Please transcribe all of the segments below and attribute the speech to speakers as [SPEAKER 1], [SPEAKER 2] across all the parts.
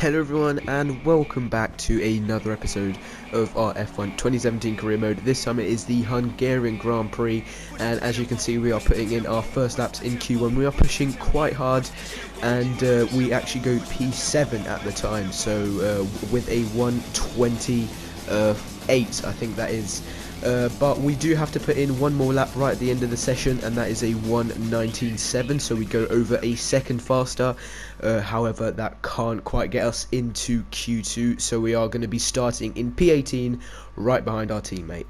[SPEAKER 1] Hello everyone and welcome back to another episode of our F1 2017 career mode. This time it is the Hungarian Grand Prix, and as you can see we are putting in our first laps in Q1. We are pushing quite hard, and we actually go P7 at the time, so with a 1:28 I think that is. But we do have to put in one more lap right at the end of the session, and that is a 1:19.7, so we go over a second faster. However, that can't quite get us into Q2, so we are going to be starting in P18 right behind our teammate.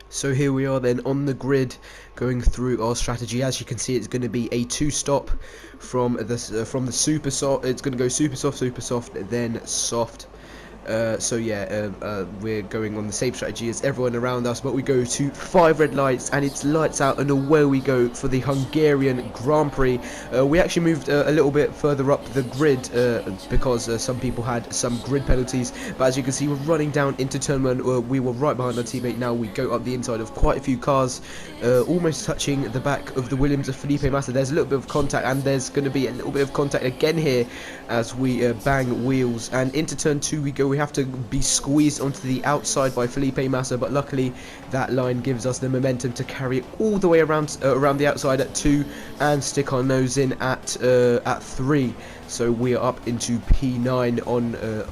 [SPEAKER 1] So here we are then on the grid, going through our strategy. As you can see, it's going to be a two-stop from the super soft. It's going to go super soft, then soft. So yeah, we're going on the same strategy as everyone around us, but we go to 5 red lights and it's lights out, and away we go for the Hungarian Grand Prix. We actually moved a little bit further up the grid because some people had some grid penalties, but as you can see we're running down into turn 1. We were right behind our teammate. Now we go up the inside of quite a few cars, almost touching the back of the Williams of Felipe Massa. There's a little bit of contact, and there's going to be a little bit of contact again here as we bang wheels, and into turn 2 we go. We have to be squeezed onto the outside by Felipe Massa, but luckily that line gives us the momentum to carry it all the way around the outside at 2 and stick our nose in at 3. So we are up into P9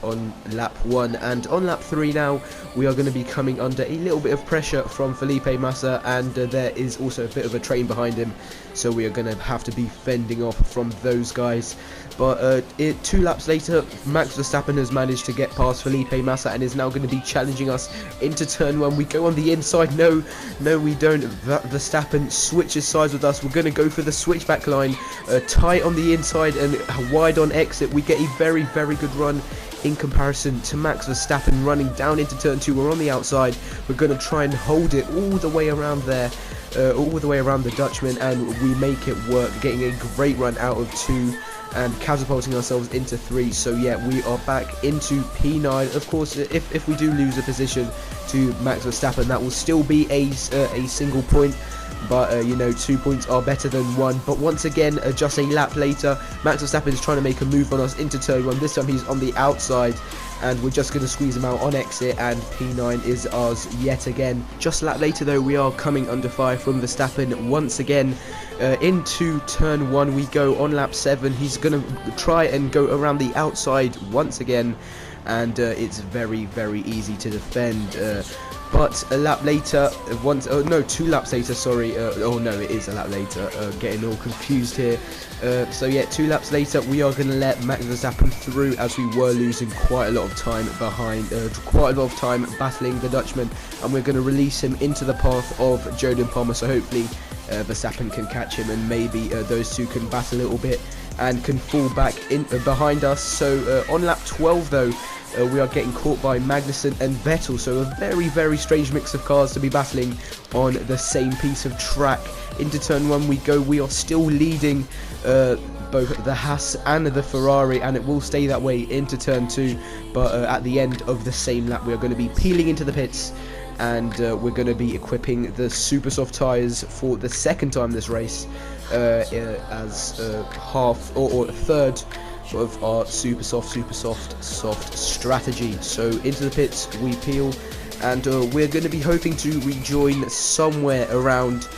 [SPEAKER 1] on lap 1, and on lap 3 now we are going to be coming under a little bit of pressure from Felipe Massa, and there is also a bit of a train behind him, so we are going to have to be fending off from those guys. But 2 laps later, Max Verstappen has managed to get past Felipe Massa and is now going to be challenging us into turn 1. We go on the inside. No we don't. Verstappen switches sides with us. We're going to go for the switchback line, tight on the inside and wide on exit. We get a very good run in comparison to Max Verstappen running down into turn 2. We're on the outside. We're going to try and hold it all the way around there, all the way around the Dutchman, and we make it work, getting a great run out of 2 and catapulting ourselves into 3. So yeah, we are back into P9. Of course, if we do lose a position to Max Verstappen, that will still be a single point, but you know, 2 points are better than 1. But once again, just a lap later, Max Verstappen is trying to make a move on us into turn 1. This time he's on the outside, and we're just going to squeeze him out on exit, and P9 is ours yet again. Just a lap later though, we are coming under fire from Verstappen once again. Into turn 1 we go on lap 7. He's going to try and go around the outside once again, and it's very easy to defend. But a lap later, 2 laps later, sorry, oh no, it is a lap later, getting all confused here. So yeah, 2 laps later, we are going to let Max Verstappen through, as we were losing quite a lot of time behind, quite a lot of time battling the Dutchman, and we're going to release him into the path of Jordan Palmer, so hopefully Verstappen can catch him, and maybe those two can battle a little bit and can fall back in behind us. So on lap 12 though, we are getting caught by Magnussen and Vettel, so a very strange mix of cars to be battling on the same piece of track. Into turn 1 we go. We are still leading both the Haas and the Ferrari, and it will stay that way into turn 2, but at the end of the same lap we are going to be peeling into the pits, and we're going to be equipping the super soft tyres for the second time this race, as half or a third of our super soft strategy. So into the pits we peel, and we're going to be hoping to rejoin somewhere around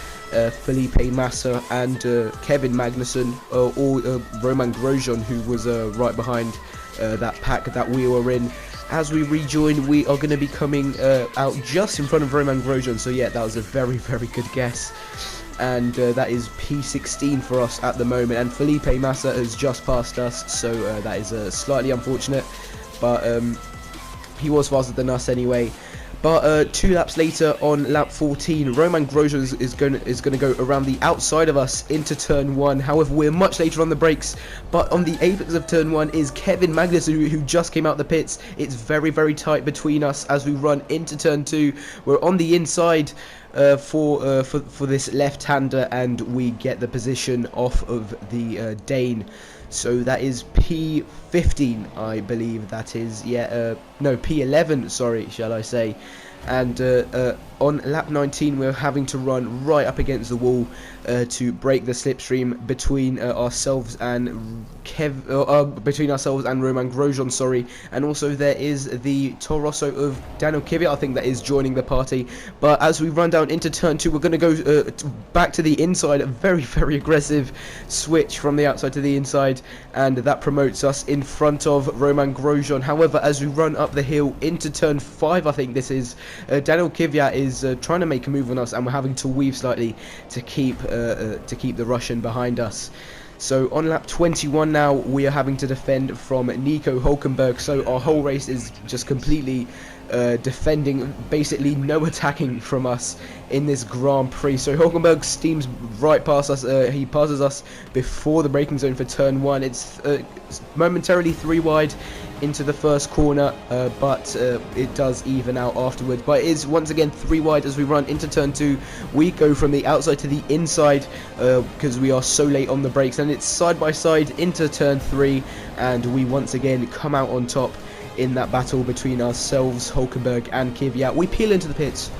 [SPEAKER 1] Felipe Massa and Kevin Magnussen, or Roman Grosjean, who was right behind that pack that we were in. As we rejoin, we are going to be coming out just in front of Roman Grosjean, so yeah, that was a very good guess. And that is P16 for us at the moment, and Felipe Massa has just passed us, so that is slightly unfortunate, but he was faster than us anyway. But 2 laps later, on lap 14, Roman Grosjean is going to go around the outside of us into turn 1. However, we're much later on the brakes, but on the apex of turn 1 is Kevin Magnussen, who just came out the pits. It's very tight between us as we run into turn 2. We're on the inside for this left-hander, and we get the position off of the Dane. So that is P15, I believe that is. Yeah, no, P11, sorry, shall I say. and on lap 19 we're having to run right up against the wall to break the slipstream between ourselves and between ourselves and Romain Grosjean, sorry. And also there is the Toro Rosso of Daniel Kvyat, I think, that is joining the party. But as we run down into turn 2, we're going to go back to the inside, a very, very aggressive switch from the outside to the inside, and that promotes us in front of Romain Grosjean. However, as we run up the hill into turn 5, I think this is, Daniel Kvyat is trying to make a move on us, and we're having to weave slightly to keep the Russian behind us. So on lap 21 now, we are having to defend from Nico Hülkenberg. So our whole race is just completely defending, basically no attacking from us in this Grand Prix. So Hülkenberg steams right past us. He passes us before the braking zone for turn 1. It's momentarily 3 wide into the first corner, but it does even out afterwards. But it is once again 3 wide as we run into turn 2. We go from the outside to the inside because we are so late on the brakes, and it's side by side into turn 3, and we once again come out on top in that battle between ourselves, Hülkenberg and Kvyat. We peel into the pits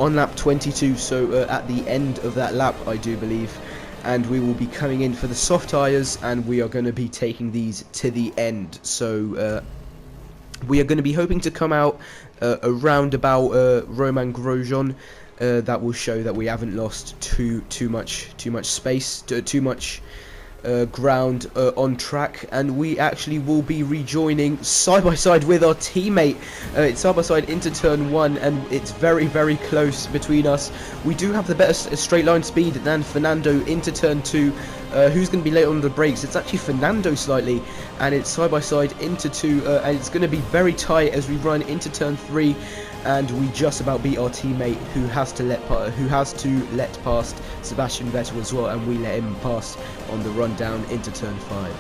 [SPEAKER 1] on lap 22, so at the end of that lap, I do believe, and we will be coming in for the soft tyres, and we are going to be taking these to the end. So we are going to be hoping to come out around about Romain Grosjean. That will show that we haven't lost too much space, too much ground on track, and we actually will be rejoining side by side with our teammate. It's side by side into turn 1, and it's very, very close between us. We do have the better straight line speed than Fernando into turn 2. Who's going to be late on the brakes? It's actually Fernando slightly, and it's side by side into 2, and it's going to be very tight as we run into turn 3. And we just about beat our teammate, who has to let past Sebastian Vettel as well, and we let him pass on the run down into turn 5.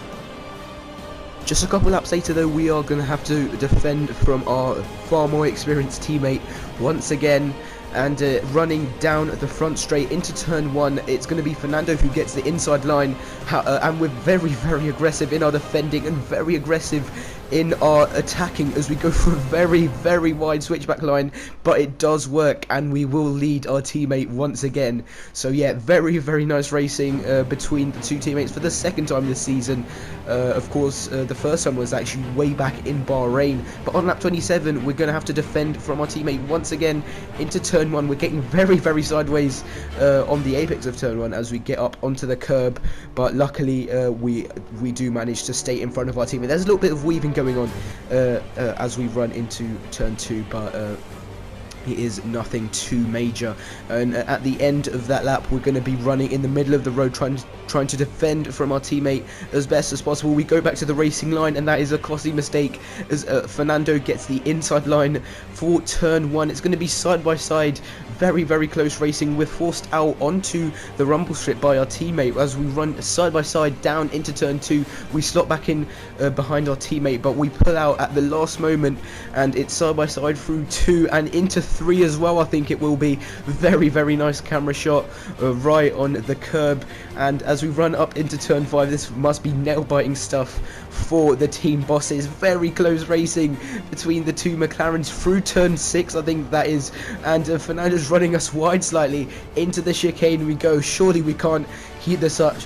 [SPEAKER 1] Just a couple laps later though, we are going to have to defend from our far more experienced teammate once again. And running down the front straight into turn 1, it's going to be Fernando who gets the inside line, and we're very, very aggressive in our defending and very aggressive in our attacking as we go for a very, very wide switchback line, but it does work, and we will lead our teammate once again. So yeah, very, very nice racing between the two teammates for the second time this season. Of course, the first time was actually way back in Bahrain, but on lap 27 we're going to have to defend from our teammate once again into turn 1. We're getting very, very sideways on the apex of turn 1 as we get up onto the curb, but luckily we do manage to stay in front of our teammate. There's a little bit of weaving going on as we run into turn 2, but it is nothing too major. And at the end of that lap, we're going to be running in the middle of the road, trying to defend from our teammate as best as possible. We go back to the racing line, and that is a costly mistake as Fernando gets the inside line for turn 1. It's going to be side by side, very, very close racing. We're forced out onto the rumble strip by our teammate as we run side by side down into turn 2. We slot back in behind our teammate, but we pull out at the last moment, and it's side by side through 2 and into 3 as well. I think it will be very, very nice camera shot right on the curb. And as we run up into turn 5, this must be nail-biting stuff for the team bosses. Very close racing between the two McLarens through turn 6, I think that is, and Fernando's running us wide slightly into the chicane. We go, surely we can't keep this up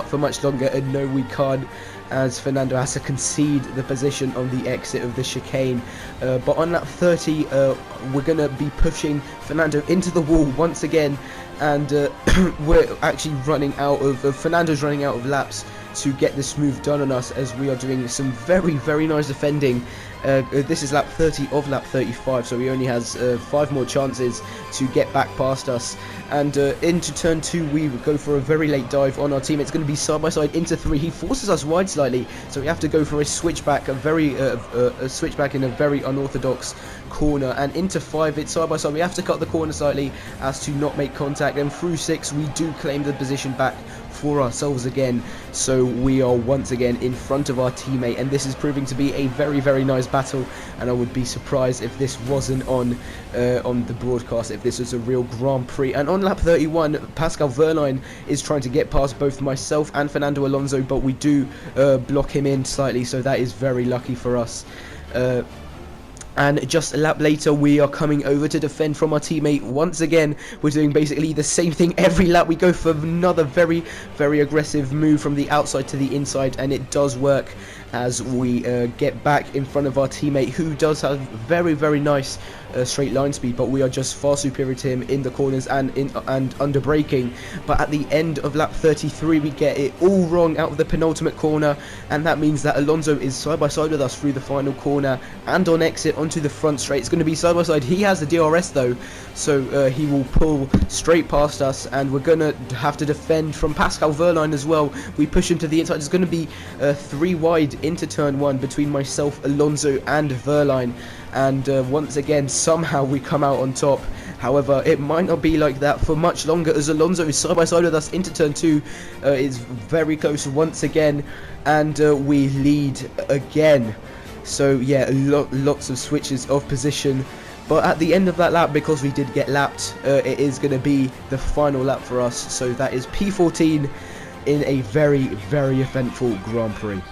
[SPEAKER 1] for much longer, and no, we can't, as Fernando has to concede the position on the exit of the chicane. But on lap 30, we're going to be pushing Fernando into the wall once again, and we're actually running out of Fernando's running out of laps to get this move done on us, as we are doing some very, very nice defending. This is lap 30 of lap 35, so he only has 5 more chances to get back past us. And into turn 2, we go for a very late dive on our team. It's going to be side by side into 3. He forces us wide slightly, so we have to go for a switchback, a switchback in a very unorthodox corner. And into 5, it's side by side. We have to cut the corner slightly as to not make contact. And through 6, we do claim the position back for ourselves again, so we are once again in front of our teammate, and this is proving to be a very, very nice battle. And I would be surprised if this wasn't on the broadcast, if this was a real Grand Prix. And on lap 31, Pascal Wehrlein is trying to get past both myself and Fernando Alonso, but we do block him in slightly, so that is very lucky for us. And just a lap later, we are coming over to defend from our teammate. Once again, we're doing basically the same thing every lap. We go for another very, very aggressive move from the outside to the inside, and it does work as we get back in front of our teammate, who does have very, very nice straight line speed, but we are just far superior to him in the corners and under braking. But at the end of lap 33, we get it all wrong out of the penultimate corner, and that means that Alonso is side by side with us through the final corner and on exit onto the front straight. It's going to be side by side. He has the DRS though, so he will pull straight past us, and we're going to have to defend from Pascal Wehrlein as well. We push him to the inside. It's going to be 3 wide into turn 1 between myself, Alonso and Wehrlein, and once again somehow we come out on top. However, it might not be like that for much longer, as Alonso is side by side with us into turn 2. It's very close once again, and we lead again. So yeah, lots of switches of position. But at the end of that lap, because we did get lapped, it is going to be the final lap for us. So that is P14 in a very, very eventful Grand Prix.